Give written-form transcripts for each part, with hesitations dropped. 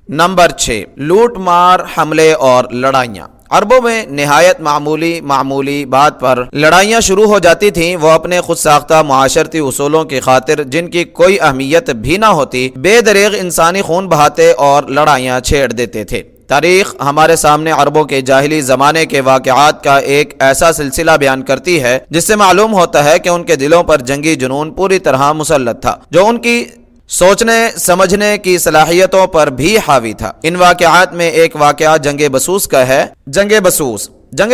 Number 6، لوٹ مار، حملے اور لڑائیاں۔ عربوں میں نہایت معمولی بات پر لڑائیاں شروع ہو جاتی تھیں۔ وہ اپنے خود ساختہ معاشرتی اصولوں کی خاطر، جن کی کوئی اہمیت بھی نہ ہوتی، بے دریغ انسانی خون بہاتے اور لڑائیاں چھیڑ دیتے تھے۔ تاریخ ہمارے سامنے عربوں کے جاہلی زمانے کے واقعات کا ایک ایسا سلسلہ بیان کرتی ہے جس سے معلوم ہوتا ہے کہ ان کے دلوں پر جنگی جنون پوری طرح مسلط تھا، جو ان کی سوچنے سمجھنے کی صلاحیتوں پر بھی حاوی تھا۔ ان واقعات میں ایک واقعہ جنگ بسوس کا ہے۔ جنگ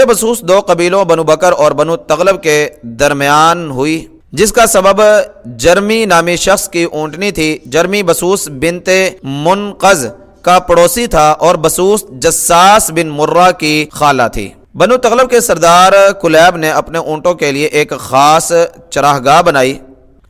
بسوس دو قبیلوں بنو بکر اور بنو تغلب کے درمیان ہوئی، جس کا سبب جرمی نامی شخص کی اونٹنی تھی۔ جرمی بسوس بنت منقذ کا پڑوسی تھا اور بسوس جساس بن مرہ کی خالہ تھی۔ بنو تغلب کے سردار کلیب نے اپنے اونٹوں کے لیے ایک خاص چراگاہ بنائی۔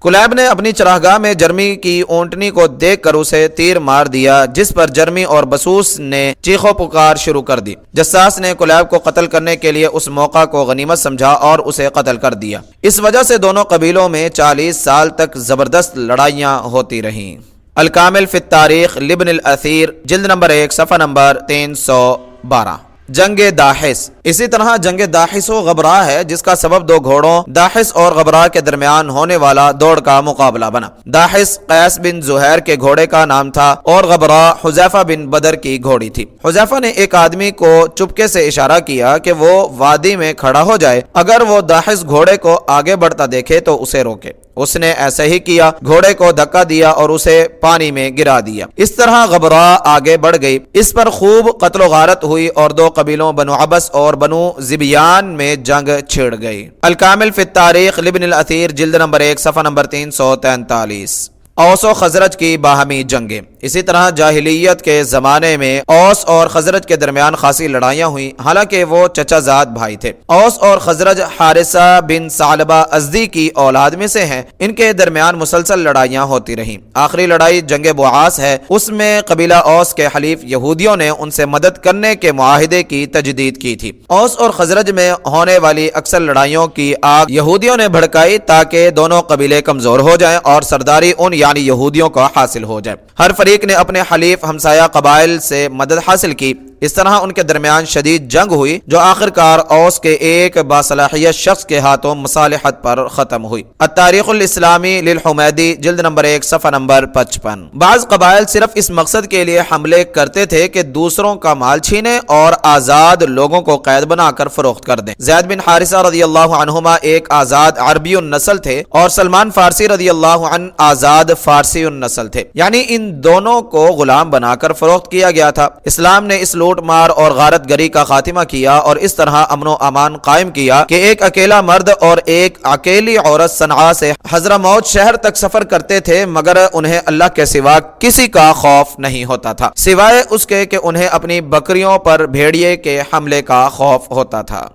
کلیب نے اپنی چراگاہ میں جرمی کی اونٹنی کو دیکھ کر اسے تیر مار دیا، جس پر جرمی اور بسوس نے چیخو پکار شروع کر دی۔ جساس نے کلیب کو قتل کرنے کے لیے اس موقع کو غنیمت سمجھا اور اسے قتل کر دیا۔ اس وجہ سے دونوں قبیلوں میں 40 سال تک زبردست لڑائیاں ہوتی رہیں۔ الکامل فی التاریخ لابن الاثیر، جلد نمبر 1، صفحہ نمبر 312۔ جنگ داحس۔ اسی طرح جنگ داحس و غبرہ ہے، جس کا سبب دو گھوڑوں داحس اور غبرہ کے درمیان ہونے والا دوڑ کا مقابلہ بنا۔ داحس قیس بن زہیر کے گھوڑے کا نام تھا اور غبرہ حذیفہ بن بدر کی گھوڑی تھی۔ حذیفہ نے ایک آدمی کو چپکے سے اشارہ کیا کہ وہ وادی میں کھڑا ہو جائے، اگر وہ داحس گھوڑے کو آگے بڑھتا دیکھے تو اسے روکے۔ اس نے ایسا ہی کیا، گھوڑے کو دھکا دیا اور اسے پانی میں گرا دیا۔ اس طرح غبرہ آگے بڑھ گئی۔ اس پر خوب قتل و غارت ہوئی اور دو قبیلوں بنو عبس اور بنو زبیان میں جنگ چھڑ گئی۔ الکامل فی التاریخ لابن الاثیر، جلد نمبر 1، صفحہ نمبر 343۔ اوس و خزرج کی باہمی جنگیں۔ اسی طرح جاہلیت کے زمانے میں اوس اور خزرج کے درمیان خاصی لڑائیاں ہوئیں، حالانکہ وہ چچا زاد بھائی تھے۔ اوس اور خزرج حارثہ بن ثعلبہ ازدی کی اولاد میں سے ہیں۔ ان کے درمیان مسلسل لڑائیاں ہوتی رہیں۔ آخری لڑائی جنگ بوعاس ہے۔ اس میں قبیلہ اوس کے حلیف یہودیوں نے ان سے مدد کرنے کے معاہدے کی تجدید کی تھی۔ اوس اور خزرج میں ہونے والی اکثر لڑائیوں کی آگ یہودیوں نے بھڑکائی تاکہ دونوں قبیلے کمزور ہو جائیں اور سرداری ان یعنی یہودیوں کا حاصل ہو جائے۔ ہر فریق نے اپنے حلیف ہمسایہ قبائل سے مدد حاصل کی۔ اس طرح ان کے درمیان شدید جنگ ہوئی، جو آخرکار اوس کے ایک باصلاحیت شخص کے ہاتھوں مصالحت پر ختم ہوئی۔ التاریخ الاسلامی للحمیدی، جلد نمبر 1، صفحہ نمبر 55۔ بعض قبائل صرف اس مقصد کے لیے حملے کرتے تھے کہ دوسروں کا مال چھینے اور آزاد لوگوں کو قید بنا کر فروخت کر دیں۔ زید بن حارثہ رضی اللہ عنہما ایک آزاد عربی النسل تھے اور سلمان فارسی رضی اللہ عنہ آزاد فارسی النسل تھے، یعنی ان دونوں کو غلام بنا کر فروخت کیا گیا تھا۔ اسلام نے اس لوٹ مار اور غارت گری کا خاتمہ کیا اور اس طرح امن و امان قائم کیا کہ ایک اکیلا مرد اور ایک اکیلی عورت صنعاء سے حضرموت شہر تک سفر کرتے تھے، مگر انہیں اللہ کے سوا کسی کا خوف نہیں ہوتا تھا، سوائے اس کے کہ انہیں اپنی بکریوں پر بھیڑیے کے حملے کا خوف ہوتا تھا۔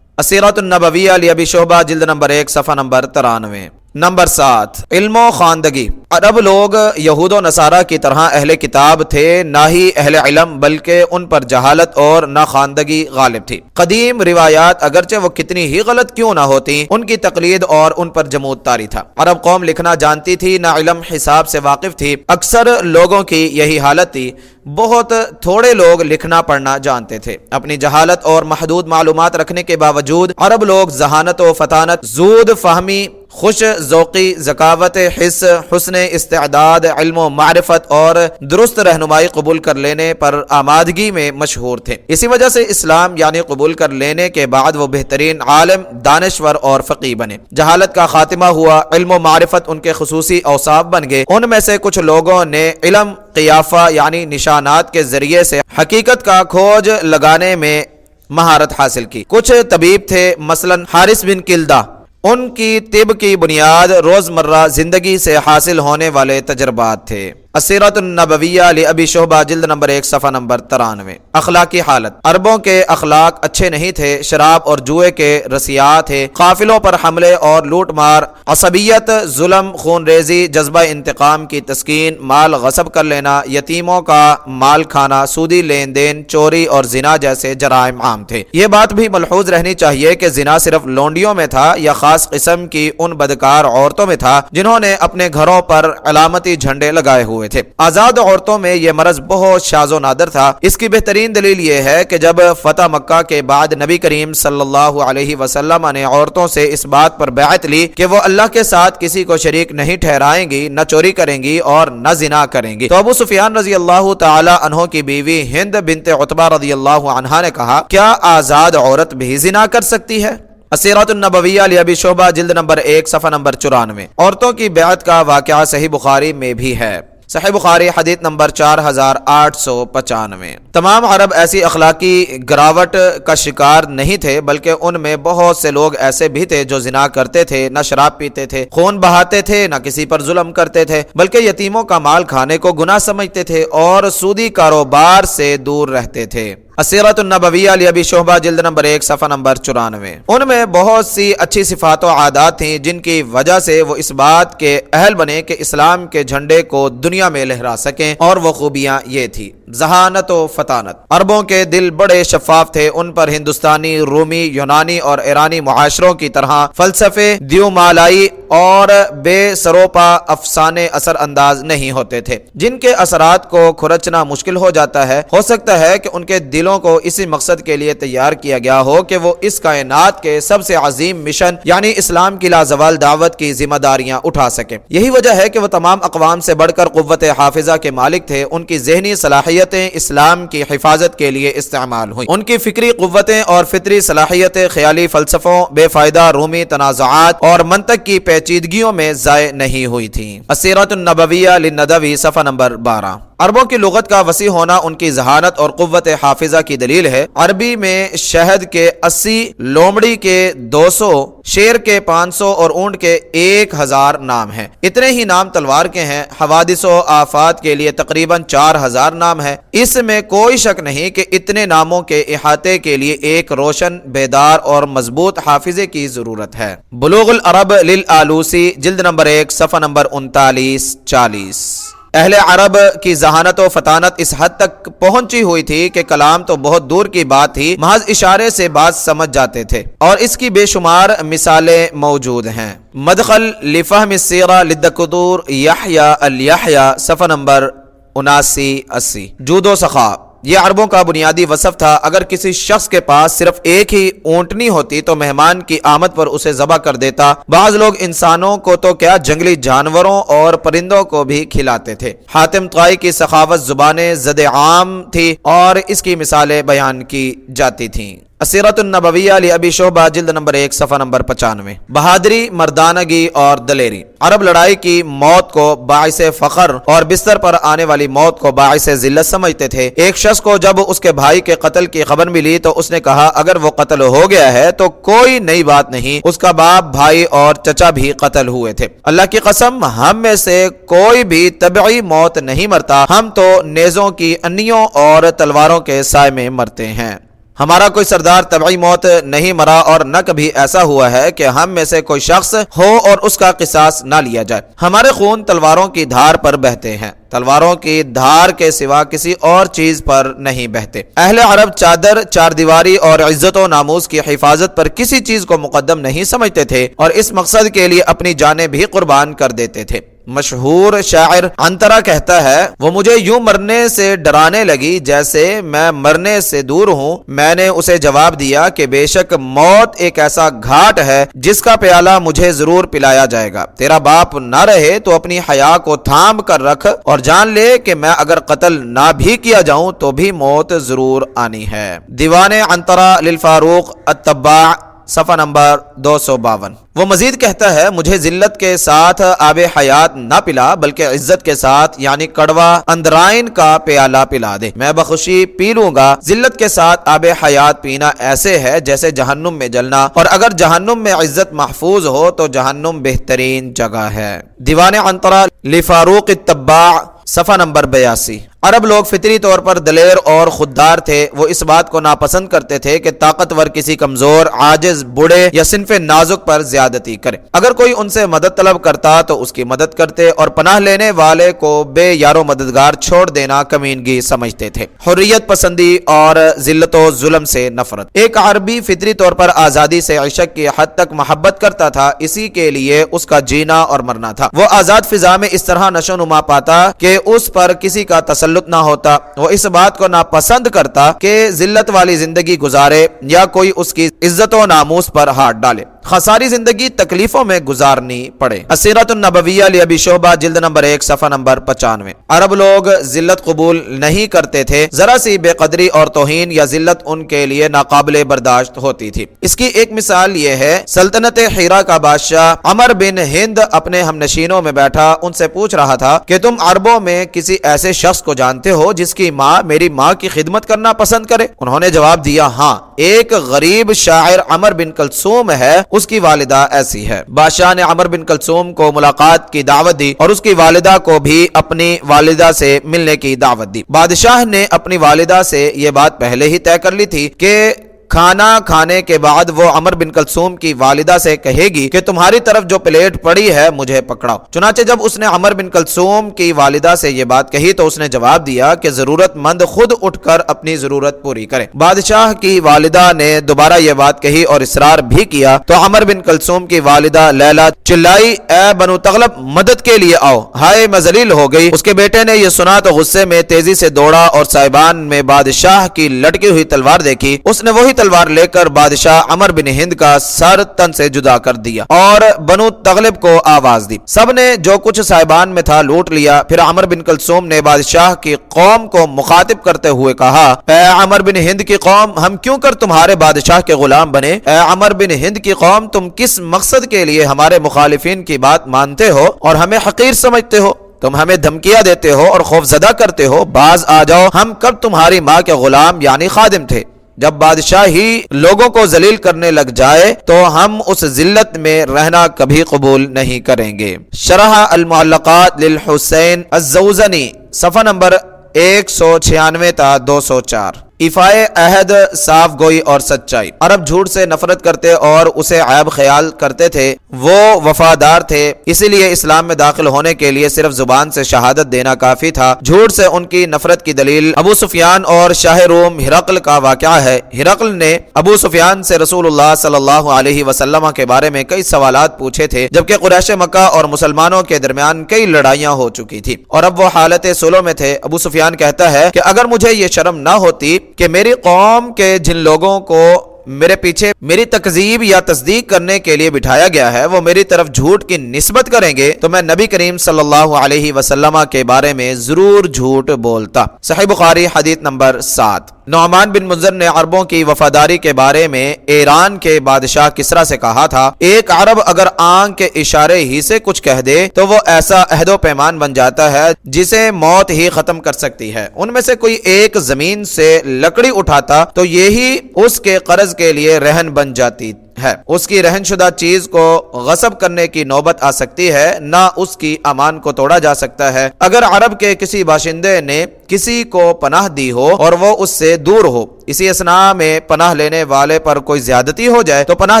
السیرۃ النبویہ لابی شعبہ، جلد نمبر 1، صفحہ نمبر 93۔ نمبر 7، علم و خواندگی۔ عرب لوگ یہود و نصارہ کی طرح اہل کتاب تھے، نہ ہی اہل علم، بلکہ ان پر جہالت اور ناخواندگی غالب تھی۔ قدیم روایات اگرچہ وہ کتنی ہی غلط کیوں نہ ہوتی، ان کی تقلید اور ان پر جمود طاری تھا۔ عرب قوم لکھنا جانتی تھی، نہ علم حساب سے واقف تھی۔ اکثر لوگوں کی یہی حالت تھی۔ بہت تھوڑے لوگ لکھنا پڑھنا جانتے تھے۔ اپنی جہالت اور محدود معلومات رکھنے کے باوجود عرب لوگ ذہانت و فطانت، زود فہمی، خوش ذوقی، ذکاوت حس، حسن استعداد، علم و معرفت اور درست رہنمائی قبول کر لینے پر آمادگی میں مشہور تھے۔ اسی وجہ سے اسلام یعنی قبول کر لینے کے بعد وہ بہترین عالم، دانشور اور فقیہ بنے۔ جہالت کا خاتمہ ہوا، علم و معرفت ان کے خصوصی اوصاف بن گئے۔ ان میں سے کچھ لوگوں نے علم قیافہ یعنی نشانات کے ذریعے سے حقیقت کا کھوج لگانے میں مہارت حاصل کی۔ کچھ طبیب تھے، مثلا حارث بن کلدہ۔ ان کی طب کی بنیاد روزمرہ زندگی سے حاصل ہونے والے تجربات تھے۔ السیرۃ النبویہ لابی شعبہ، جلد نمبر 1، صفحہ نمبر 93۔ اخلاقی حالت۔ عربوں کے اخلاق اچھے نہیں تھے، شراب اور جوئے کے رسیاء تھے، قافلوں پر حملے اور لوٹ مار، عصبیت، ظلم، خون ریزی، جذبہ انتقام کی تسکین، مال غصب کر لینا، یتیموں کا مال کھانا، سودی لین دین، چوری اور زنا جیسے جرائم عام تھے۔ یہ بات بھی ملحوظ رہنی چاہیے کہ زنا صرف لونڈیوں میں تھا یا خاص قسم کی ان بدکار عورتوں میں تھا جنہوں نے اپنے گھروں پر علامتی جھنڈے لگائے ہوئے ہوئے تھے۔ آزاد عورتوں میں یہ مرض بہت شاذ و نادر تھا۔ اس کی بہترین دلیل یہ ہے کہ جب فتح مکہ کے بعد نبی کریم صلی اللہ علیہ وسلم نے عورتوں سے اس بات پر بیعت لی کہ وہ اللہ کے ساتھ کسی کو شریک نہیں ٹھہرائیں گی، نہ چوری کریں گی اور نہ زنا کریں گی، تو ابو سفیان رضی اللہ تعالی عنہ کی بیوی ہند بنت عتبہ رضی اللہ عنہا نے کہا، کیا آزاد عورت بھی زنا کر سکتی ہے؟ السیرۃ النبویہ لابی شعبہ جلد نمبر 1 صفحہ نمبر 94۔ عورتوں کی بیعت کا واقعہ صحیح بخاری میں بھی ہے، صحیح بخاری حدیث نمبر 4895۔ تمام عرب ایسی اخلاقی گراوٹ کا شکار نہیں تھے، بلکہ ان میں بہت سے لوگ ایسے بھی تھے جو زنا کرتے تھے، نہ شراب پیتے تھے، خون بہاتے تھے، نہ کسی پر ظلم کرتے تھے، بلکہ یتیموں کا مال کھانے کو گناہ سمجھتے تھے اور سودی کاروبار سے دور رہتے تھے۔ السیرۃ النبویہ لابی شعبہ جلد نمبر 1 صفحہ نمبر 94۔ ان میں بہت سی اچھی صفات و عادات تھیں جن کی وجہ سے وہ اس بات کے اہل بنے کہ اسلام کے جھنڈے کو دنیا میں لہرا سکیں، اور وہ خوبیاں یہ تھی: ذہانت و فطانت۔ عربوں کے دل بڑے شفاف تھے، ان پر ہندوستانی، رومی، یونانی اور ایرانی معاشروں کی طرح فلسفے، دیومالائی اور بے سروپا افسانے اثر انداز نہیں ہوتے تھے جن کے اثرات کو کھرچنا مشکل ہو جاتا ہے۔ ہو سکتا ہے کہ ان کے دلوں کو اسی مقصد کے لیے تیار کیا گیا ہو کہ وہ اس کائنات کے سب سے عظیم مشن یعنی اسلام کی لازوال دعوت کی ذمہ داریاں اٹھا سکیں۔ یہی وجہ ہے کہ وہ تمام اقوام سے بڑھ کر قوت حافظہ کے مالک تھے۔ ان کی ذہنی صلاحیتیں اسلام کی حفاظت کے لیے استعمال ہوئیں۔ ان کی فکری قوتیں اور فطری صلاحیتیں خیالی فلسفوں، بے فائدہ رومی تنازعات اور منطق کی پیچیدگیوں میں ضائع نہیں ہوئی تھیں۔ السیرۃ النبویہ للندوی صفحہ نمبر 12۔ عربوں کی لغت کا وسیع ہونا ان کی ذہانت اور قوت حافظہ کی دلیل ہے۔ عربی میں شہد کے 80، لومڑی کے 200، شیر کے 500 اور اونٹ کے 1000 نام ہیں۔ اتنے ہی نام تلوار کے ہیں۔ حوادث و آفات کے لیے تقریباً 4000 نام ہیں۔ اس میں کوئی شک نہیں کہ اتنے ناموں کے احاطے کے لیے ایک روشن، بیدار اور مضبوط حافظے کی ضرورت ہے۔ بلوغ العرب للآلوسی جلد نمبر 1 صفحہ نمبر 39-40۔ اہل عرب کی ذہانت و فطانت اس حد تک پہنچی ہوئی تھی کہ کلام تو بہت دور کی بات تھی، محض اشارے سے بات سمجھ جاتے تھے، اور اس کی بے شمار مثالیں موجود ہیں۔ مدخل لفہم السیرہ للدکتور یحییٰ الیحییٰ صفحہ نمبر 79-80۔ جود و سخا یہ عربوں کا بنیادی وصف تھا۔ اگر کسی شخص کے پاس صرف ایک ہی اونٹنی ہوتی تو مہمان کی آمد پر اسے ذبح کر دیتا۔ بعض لوگ انسانوں کو تو کیا جنگلی جانوروں اور پرندوں کو بھی کھلاتے تھے۔ حاتم طائی کی سخاوت زبان زد عام تھی اور اس کی مثالیں بیان کی جاتی تھیں۔ السیرۃ النبویہ لابی شعبہ جلد نمبر 1 صفحہ نمبر 95۔ بہادری، مردانگی اور دلیری۔ عرب لڑائی کی موت کو باعث فخر اور بستر پر آنے والی موت کو باعث ذلت سمجھتے تھے۔ ایک شخص کو جب اس کے بھائی کے قتل کی خبر ملی تو اس نے کہا، اگر وہ قتل ہو گیا ہے تو کوئی نئی بات نہیں، اس کا باپ، بھائی اور چچا بھی قتل ہوئے تھے۔ اللہ کی قسم، ہم میں سے کوئی بھی طبعی موت نہیں مرتا، ہم تو نیزوں کی انیوں اور تلواروں کے سائے میں مرتے ہیں۔ ہمارا کوئی سردار طبعی موت نہیں مرا، اور نہ کبھی ایسا ہوا ہے کہ ہم میں سے کوئی شخص ہو اور اس کا قصاص نہ لیا جائے۔ ہمارے خون تلواروں کی دھار پر بہتے ہیں، تلواروں کی دھار کے سوا کسی اور چیز پر نہیں بہتے۔ اہل عرب چادر، چار دیواری اور عزت و ناموس کی حفاظت پر کسی چیز کو مقدم نہیں سمجھتے تھے، اور اس مقصد کے لیے اپنی جانیں بھی قربان کر دیتے تھے۔ مشہور شاعر عنترہ کہتا ہے، وہ مجھے یوں مرنے سے ڈرانے لگی جیسے میں مرنے سے دور ہوں۔ میں نے اسے جواب دیا کہ بے شک موت ایک ایسا گھاٹ ہے جس کا پیالہ مجھے ضرور پلایا جائے گا۔ تیرا باپ نہ رہے تو اپنی حیا کو تھام کر رکھ اور جان لے کہ میں اگر قتل نہ بھی کیا جاؤں تو بھی موت ضرور آنی ہے۔ دیوان عنترہ للفاروق الطباع صفحہ نمبر 252۔ وہ مزید کہتا ہے، مجھے ذلت کے ساتھ آب حیات نہ پلا بلکہ عزت کے ساتھ یعنی کڑوا اندرائن کا پیالہ پلا دے، میں بخوشی پی لوں گا۔ ذلت کے ساتھ آب حیات پینا ایسے ہے جیسے جہنم میں جلنا، اور اگر جہنم میں عزت محفوظ ہو تو جہنم بہترین جگہ ہے۔ دیوان عنترہ لفاروق الطباع صفحہ نمبر 82۔ عرب لوگ فطری طور پر دلیر اور خوددار تھے۔ وہ اس بات کو ناپسند کرتے تھے کہ طاقتور کسی کمزور، عاجز، بوڑھے یا صنف نازک پر زیادتی کرے۔ اگر کوئی ان سے مدد طلب کرتا تو اس کی مدد کرتے، اور پناہ لینے والے کو بے یار و مددگار چھوڑ دینا کمینگی سمجھتے تھے۔ حریت پسندی اور ذلت و ظلم سے نفرت۔ ایک عربی فطری طور پر آزادی سے عشق کی حد تک محبت کرتا تھا، اسی کے لیے اس کا جینا اور مرنا تھا۔ وہ آزاد فضا میں اس طرح نشو نما پاتا کہ کہ اس پر کسی کا تسلط نہ ہوتا، وہ اس بات کو ناپسند کرتا کہ ذلت والی زندگی گزارے یا کوئی اس کی عزت و ناموس پر ہاتھ ڈالے، ساری زندگی تکلیفوں میں گزارنی پڑے۔ السیرۃ النبویہ لابی شعبہ جلد نمبر 1 صفحہ نمبر 95۔ عرب لوگ ذلت قبول نہیں کرتے تھے، ذرا سی بے قدری اور توہین یا ذلت ان کے لیے ناقابل برداشت ہوتی تھی۔ اس کی ایک مثال یہ ہے، سلطنت حیرا کا بادشاہ عمر بن ہند اپنے ہم نشینوں میں بیٹھا ان سے پوچھ رہا تھا کہ تم عربوں میں کسی ایسے شخص کو جانتے ہو جس کی ماں میری ماں کی خدمت کرنا پسند کرے؟ انہوں نے جواب دیا، ہاں، ایک غریب شاعر عمر بن کلثوم ہے، اس کی والدہ ایسی ہے۔ بادشاہ نے عمر بن کلثوم کو ملاقات کی دعوت دی اور اس کی والدہ کو بھی اپنی والدہ سے ملنے کی دعوت دی۔ بادشاہ نے اپنی والدہ سے یہ بات پہلے ہی طے کر لی تھی کہ کھانا کھانے کے بعد وہ عمر بن کلثوم کی والدہ سے کہے گی کہ تمہاری طرف جو پلیٹ پڑی ہے مجھے پکڑاؤ۔ چنانچہ جب اس نے عمر بن کلثوم کی والدہ سے یہ بات کہی تو اس نے جواب دیا کہ ضرورت مند خود اٹھ کر اپنی ضرورت پوری کرے۔ بادشاہ کی والدہ نے دوبارہ یہ بات کہی اور اصرار بھی کیا تو عمر بن کلثوم کی والدہ لیلا چلائی، اے بنو تغلب، مدد کے لیے آؤ۔ ہائے، میں ذلیل ہو گئی۔ اس کے بیٹے نے یہ سنا تو غصے میں تیزی سے دوڑا اور سائبان میں بادشاہ کی لٹکی ہوئی تلوار دیکھی۔ اس نے وہی تلوار لے کر بادشاہ عمر بن ہند کا سر تن سے جدا کر دیا اور بنو تغلب کو آواز دی۔ سب نے جو کچھ صاحبان میں تھا لوٹ لیا۔ پھر عمر بن کلثوم نے بادشاہ کی قوم کو مخاطب کرتے ہوئے کہا، اے عمر بن ہند کی قوم، ہم کیوں کر تمہارے بادشاہ کے غلام بنے؟ اے عمر بن ہند کی قوم، تم کس مقصد کے لیے ہمارے مخالفین کی بات مانتے ہو اور ہمیں حقیر سمجھتے ہو؟ تم ہمیں دھمکیاں دیتے ہو اور خوف زدہ کرتے ہو۔ باز آ جاؤ، ہم کب تمہاری ماں کے غلام یعنی خادم تھے؟ جب بادشاہ ہی لوگوں کو ذلیل کرنے لگ جائے تو ہم اس ذلت میں رہنا کبھی قبول نہیں کریں گے۔ شرح المعلقات للحسین الزوزنی صفحہ نمبر 196 تا 204۔ ایفائے عہد، صاف گوئی اور سچائی۔ عرب جھوٹ سے نفرت کرتے اور اسے عیب خیال کرتے تھے، وہ وفادار تھے، اسی لیے اسلام میں داخل ہونے کے لیے صرف زبان سے شہادت دینا کافی تھا۔ جھوٹ سے ان کی نفرت کی دلیل ابو سفیان اور شاہ روم ہرقل کا واقعہ ہے۔ ہرقل نے ابو سفیان سے رسول اللہ صلی اللہ علیہ وسلم کے بارے میں کئی سوالات پوچھے تھے، جبکہ قریش مکہ اور مسلمانوں کے درمیان کئی لڑائیاں ہو چکی تھی اور اب وہ حالت سلو میں تھے۔ ابو سفیان کہتا ہے کہ اگر مجھے یہ شرم نہ ہوتی کہ میری قوم کے جن لوگوں کو میرے پیچھے میری تکذیب یا تصدیق کرنے کے لیے بٹھایا گیا ہے وہ میری طرف جھوٹ کی نسبت کریں گے تو میں نبی کریم صلی اللہ علیہ وسلم کے بارے میں ضرور جھوٹ بولتا۔ صحیح بخاری حدیث نمبر 7۔ نعمان بن منذر نے عربوں کی وفاداری کے بارے میں ایران کے بادشاہ کسرا سے کہا تھا، ایک عرب اگر آنکھ کے اشارے ہی سے کچھ کہہ دے تو وہ ایسا عہد و پیمان بن جاتا ہے جسے موت ہی ختم کر سکتی ہے۔ ان میں سے کوئی ایک زمین سے لکڑی اٹھاتا تو یہی اس کے قرض کے لیے رہن بن جاتی ہے، اس کی رہن شدہ چیز کو غصب کرنے کی نوبت آ سکتی ہے، نہ اس کی امان کو توڑا جا سکتا ہے۔ اگر عرب کے کسی باشندے نے کسی کو پناہ دی ہو اور وہ اس سے دور ہو، اسی اثناء میں پناہ لینے والے پر کوئی زیادتی ہو جائے تو پناہ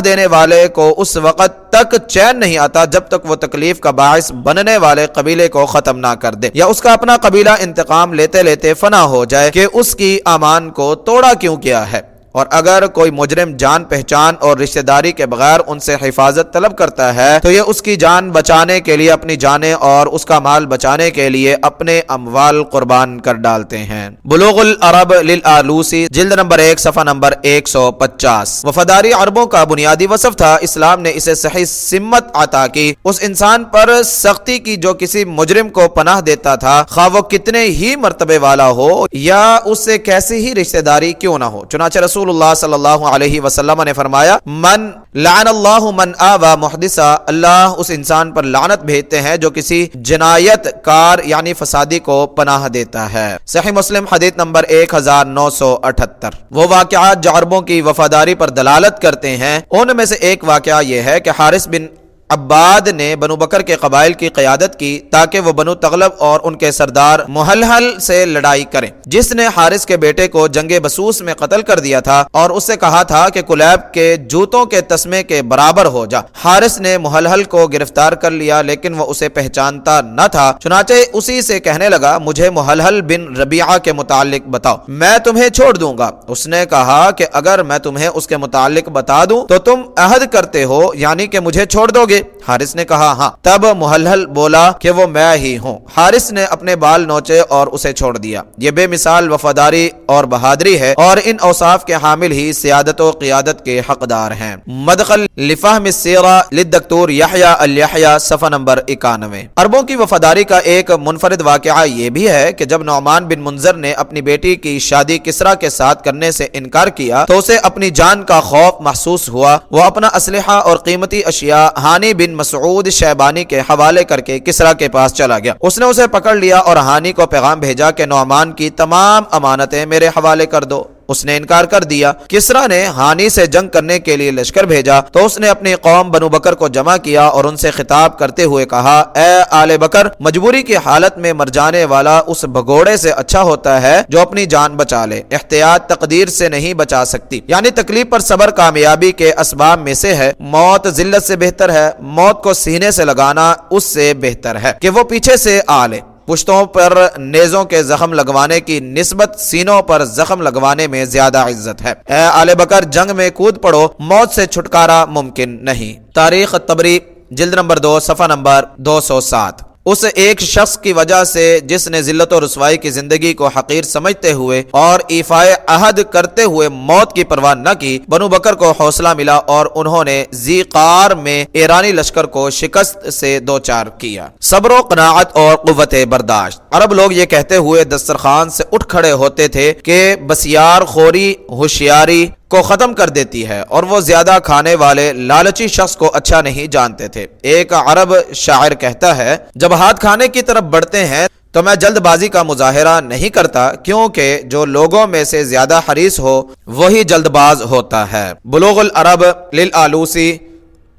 دینے والے کو اس وقت تک چین نہیں آتا جب تک وہ تکلیف کا باعث بننے والے قبیلے کو ختم نہ کر دے، یا اس کا اپنا قبیلہ انتقام لیتے لیتے فنا ہو جائے کہ اس کی امان کو توڑا کیوں کیا ہے۔ اور اگر کوئی مجرم جان پہچان اور رشتہ داری کے بغیر ان سے حفاظت طلب کرتا ہے تو یہ اس کی جان بچانے کے لیے اپنی جانیں اور اس کا مال بچانے کے لیے اپنے اموال قربان کر ڈالتے ہیں۔ بلوغ العرب للآلوسی جلد نمبر 1 صفحہ نمبر 150۔ وفاداری عربوں کا بنیادی وصف تھا، اسلام نے اسے صحیح سمت عطا کی۔ اس انسان پر سختی کی جو کسی مجرم کو پناہ دیتا تھا، خواہ وہ کتنے ہی مرتبے والا ہو یا اس سے کیسی ہی رشتہ داری کیوں نہ ہو۔ چنانچہ رسول اللہ صلی اللہ علیہ وسلم نے فرمایا، من لعن اللہ من آوى محدثا، اللہ اس انسان پر لعنت بھیجتے ہیں جو کسی جنایت کار یعنی فسادی کو پناہ دیتا ہے۔ صحیح مسلم حدیث نمبر 1978۔ وہ واقعات جو عربوں کی وفاداری پر دلالت کرتے ہیں ان میں سے ایک واقعہ یہ ہے کہ حارث بن عباد نے بنو بکر کے قبائل کی قیادت کی تاکہ وہ بنو تغلب اور ان کے سردار محلحل سے لڑائی کریں، جس نے حارث کے بیٹے کو جنگ بسوس میں قتل کر دیا تھا اور اس سے کہا تھا کہ کلیب کے جوتوں کے تسمے کے برابر ہو جا۔ حارث نے محلحل کو گرفتار کر لیا لیکن وہ اسے پہچانتا نہ تھا، چنانچہ اسی سے کہنے لگا، مجھے محلحل بن ربیعہ کے متعلق بتاؤ، میں تمہیں چھوڑ دوں گا۔ اس نے کہا کہ اگر میں تمہیں اس کے متعلق بتا دوں تو تم عہد کرتے ہو یعنی کہ مجھے چھوڑ دو گے۔ گے؟ حارث نے کہا ہاں۔ تب محلل بولا کہ وہ میں ہی ہوں۔ حارث نے اپنے بال نوچے اور اسے چھوڑ دیا۔ یہ بے مثال وفاداری اور بہادری ہے، اور ان اوصاف کے حامل ہی سیادت و قیادت کے حقدار ہیں۔ مدخل لفہم السیرہ للدکتور یحییٰ الیحییٰ، صفحہ نمبر 91۔ عربوں کی وفاداری کا ایک منفرد واقعہ یہ بھی ہے کہ جب نعمان بن منذر نے اپنی بیٹی کی شادی کسریٰ کے ساتھ کرنے سے انکار کیا تو اسے اپنی جان کا خوف محسوس ہوا۔ وہ اپنا اسلحہ اور قیمتی اشیاء ہانی بن مسعود شیبانی کے حوالے کر کے کسریٰ کے پاس چلا گیا۔ اس نے اسے پکڑ لیا اور ہانی کو پیغام بھیجا کہ نعمان کی تمام امانتیں میرے حوالے کر دو۔ اس نے انکار کر دیا۔ کسریٰ نے ہانی سے جنگ کرنے کے لیے لشکر بھیجا تو اس نے اپنی قوم بنو بکر کو جمع کیا اور ان سے خطاب کرتے ہوئے کہا، اے آل بکر، مجبوری کی حالت میں مر جانے والا اس بھگوڑے سے اچھا ہوتا ہے جو اپنی جان بچا لے۔ احتیاط تقدیر سے نہیں بچا سکتی، یعنی تکلیف پر صبر کامیابی کے اسباب میں سے ہے۔ موت ذلت سے بہتر ہے، موت کو سینے سے لگانا اس سے بہتر ہے کہ وہ پیچھے سے آ لے۔ پشتوں پر نیزوں کے زخم لگوانے کی نسبت سینوں پر زخم لگوانے میں زیادہ عزت ہے۔ اے آل بکر، جنگ میں کود پڑو، موت سے چھٹکارا ممکن نہیں۔ تاریخ الطبری جلد نمبر 2 صفحہ نمبر 207۔ اس ایک شخص کی وجہ سے جس نے ذلت و رسوائی کی زندگی کو حقیر سمجھتے ہوئے اور ایفائے عہد کرتے ہوئے موت کی پرواہ نہ کی، بنو بکر کو حوصلہ ملا اور انہوں نے ذیقار میں ایرانی لشکر کو شکست سے دوچار کیا۔ صبر و قناعت اور قوت برداشت۔ عرب لوگ یہ کہتے ہوئے دسترخوان سے اٹھ کھڑے ہوتے تھے کہ بسیار خوری ہوشیاری کو ختم کر دیتی ہے، اور وہ زیادہ کھانے والے لالچی شخص کو اچھا نہیں جانتے تھے۔ ایک عرب شاعر کہتا ہے، جب ہاتھ کھانے کی طرف بڑھتے ہیں تو میں جلد بازی کا مظاہرہ نہیں کرتا، کیونکہ جو لوگوں میں سے زیادہ حریص ہو وہی جلد باز ہوتا ہے۔ بلوغ العرب للآلوسی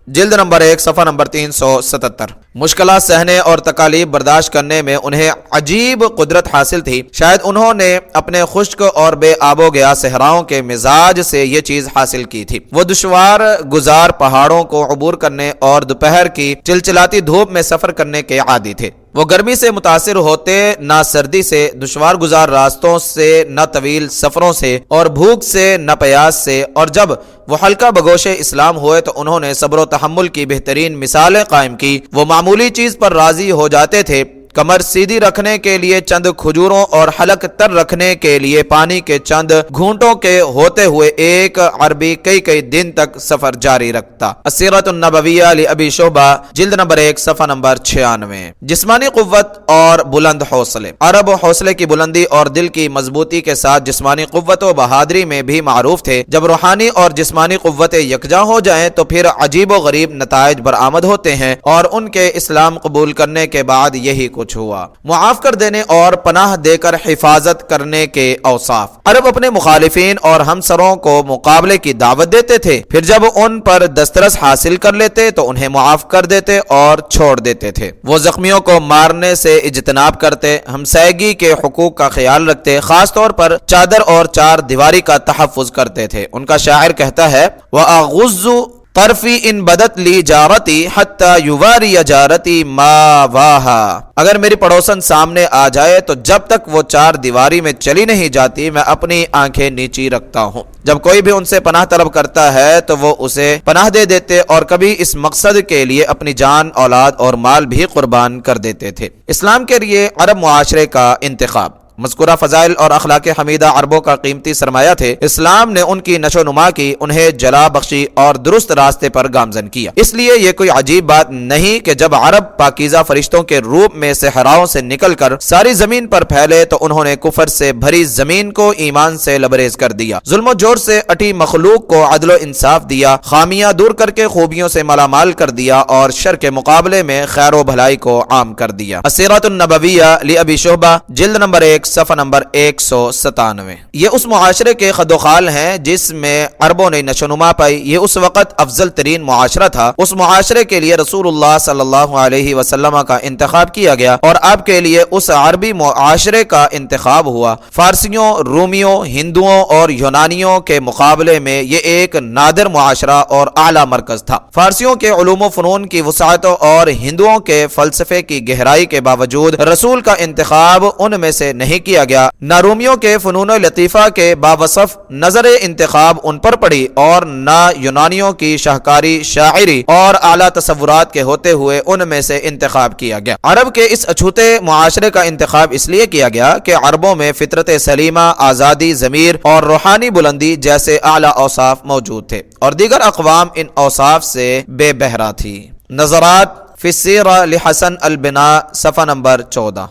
جلد نمبر 1 صفحہ نمبر 377۔ مشکلات سہنے اور تکالیف برداشت کرنے میں انہیں عجیب قدرت حاصل تھی۔ شاید انہوں نے اپنے خشک اور بے آب و گیا صحراؤں کے مزاج سے یہ چیز حاصل کی تھی۔ وہ دشوار گزار پہاڑوں کو عبور کرنے اور دوپہر کی چلچلاتی دھوپ میں سفر کرنے کے عادی تھے۔ وہ گرمی سے متاثر ہوتے نہ سردی سے، دشوار گزار راستوں سے نہ طویل سفروں سے، اور بھوک سے نہ پیاس سے، اور جب وہ حلقہ بگوش اسلام ہوئے تو انہوں نے صبر و تحمل کی بہترین مثالیں قائم کی۔ وہ معمولی چیز پر راضی ہو جاتے تھے، کمر سیدھی رکھنے کے لیے چند کھجوروں اور حلق تر رکھنے کے لیے پانی کے چند گھونٹوں کے ہوتے ہوئے ایک عربی کئی دن تک سفر جاری رکھتا۔ السیرۃ النبویہ لابی شعبہ جلد نمبر 1 صفحہ نمبر 96۔ جسمانی قوت اور بلند حوصلے۔ عرب حوصلے کی بلندی اور دل کی مضبوطی کے ساتھ جسمانی قوت و بہادری میں بھی معروف تھے۔ جب روحانی اور جسمانی قوتیں یکجا ہو جائیں تو پھر عجیب و غریب نتائج برآمد ہوتے ہیں، اور ان کے اسلام قبول کرنے کے بعد یہی کچھ ہوا۔ معاف کر دینے اور پناہ دے کر حفاظت کرنے کے اوصاف۔ عرب اپنے مخالفین اور ہمسروں کو مقابلے کی دعوت دیتے تھے، پھر جب ان پر دسترس حاصل کر لیتے تو انہیں معاف کر دیتے اور چھوڑ دیتے تھے۔ وہ زخمیوں کو مارنے سے اجتناب کرتے، ہمسائیگی کے حقوق کا خیال رکھتے، خاص طور پر چادر اور چار دیواری کا تحفظ کرتے تھے۔ ان کا شاعر کہتا ہے، وَأَغُزُّ طرفی ان بدت لی جارتی حتی یواری جارتی ما واہا۔ اگر میری پڑوسن سامنے آ جائے تو جب تک وہ چار دیواری میں چلی نہیں جاتی میں اپنی آنکھیں نیچی رکھتا ہوں۔ جب کوئی بھی ان سے پناہ طلب کرتا ہے تو وہ اسے پناہ دے دیتے، اور کبھی اس مقصد کے لیے اپنی جان، اولاد اور مال بھی قربان کر دیتے تھے۔ اسلام کے لیے عرب معاشرے کا انتخاب۔ مذکورہ فضائل اور اخلاق حمیدہ عربوں کا قیمتی سرمایہ تھے۔ اسلام نے ان کی نشو نما کی، انہیں جلا بخشی اور درست راستے پر گامزن کیا۔ اس لیے یہ کوئی عجیب بات نہیں کہ جب عرب پاکیزہ فرشتوں کے روپ میں صحراؤں سے نکل کر ساری زمین پر پھیلے تو انہوں نے کفر سے بھری زمین کو ایمان سے لبریز کر دیا، ظلم و جور سے اٹی مخلوق کو عدل و انصاف دیا، خامیاں دور کر کے خوبیوں سے مالا مال کر دیا، اور شر کے مقابلے میں خیر و بھلائی کو عام کر دیا۔ السیرۃ النبویہ لابی شعبہ جلد نمبر 1 صفحہ نمبر 197۔ یہ اس معاشرے کے خد و خال ہیں جس میں عربوں نے نشو نما پائی۔ یہ اس وقت افضل ترین معاشرہ تھا۔ اس معاشرے کے لیے رسول اللہ صلی اللہ علیہ وسلم کا انتخاب کیا گیا، اور آپ کے لیے اس عربی معاشرے کا انتخاب ہوا۔ فارسیوں، رومیوں، ہندوؤں اور یونانیوں کے مقابلے میں یہ ایک نادر معاشرہ اور اعلیٰ مرکز تھا۔ فارسیوں کے علوم و فنون کی وسعت اور ہندوؤں کے فلسفے کی گہرائی کے باوجود رسول کا انتخاب ان میں سے نہیں نہیں کیا گیا، نہ رومیوں کے فنون و لطیفہ کے باوصف نظر انتخاب ان پر پڑی، اور نہ یونانیوں کی شاہکاری شاعری اور اعلیٰ تصورات کے ہوتے ہوئے ان میں سے انتخاب کیا گیا۔ عرب کے اس اچھوتے معاشرے کا انتخاب اس لیے کیا گیا کہ عربوں میں فطرت سلیمہ، آزادی ضمیر اور روحانی بلندی جیسے اعلیٰ اوصاف موجود تھے، اور دیگر اقوام ان اوصاف سے بے بہرا تھی۔ نظرات فی السیرہ لحسن البنا، صفحہ نمبر 14۔